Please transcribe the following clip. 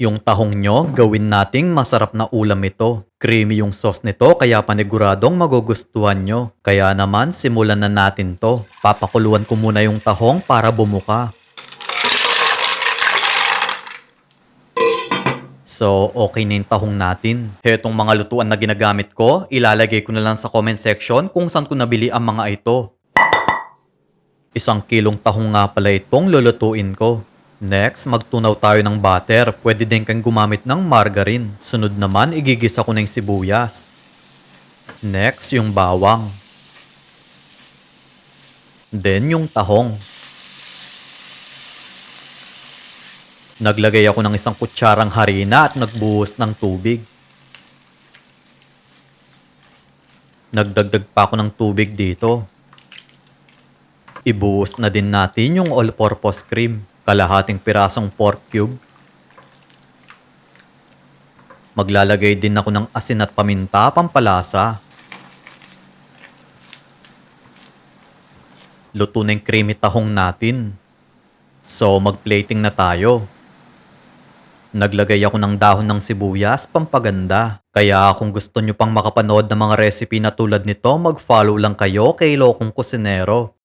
Yung tahong nyo, gawin nating masarap na ulam ito. Creamy yung sauce nito kaya paniguradong magugustuhan nyo. Kaya naman simulan na natin to. Papakuluan ko muna yung tahong para bumuka. So, okay na yung tahong natin. Hetong mga lutuan na ginagamit ko, ilalagay ko na lang sa comment section kung saan ko nabili ang mga ito. 1 kilong tahong nga pala itong lulutuin ko. Next, magtunaw tayo ng butter. Pwede din kang gumamit ng margarine. Sunod naman, igigisa ko na yung sibuyas. Next, yung bawang. Then, yung tahong. Naglagay ako ng 1 kutsarang harina at nagbuhos ng tubig. Nagdagdag pa ako ng tubig dito. Ibuhos na din natin yung all-purpose cream. Kalahating pirasong pork cube. Maglalagay din ako ng asin at paminta pampalasa. Luto na yung creamy tahong natin. So, mag-plating na tayo. Naglagay ako ng dahon ng sibuyas pampaganda. Kaya kung gusto nyo pang makapanood ng mga recipe na tulad nito, mag-follow lang kayo kay Lokong Kusinero.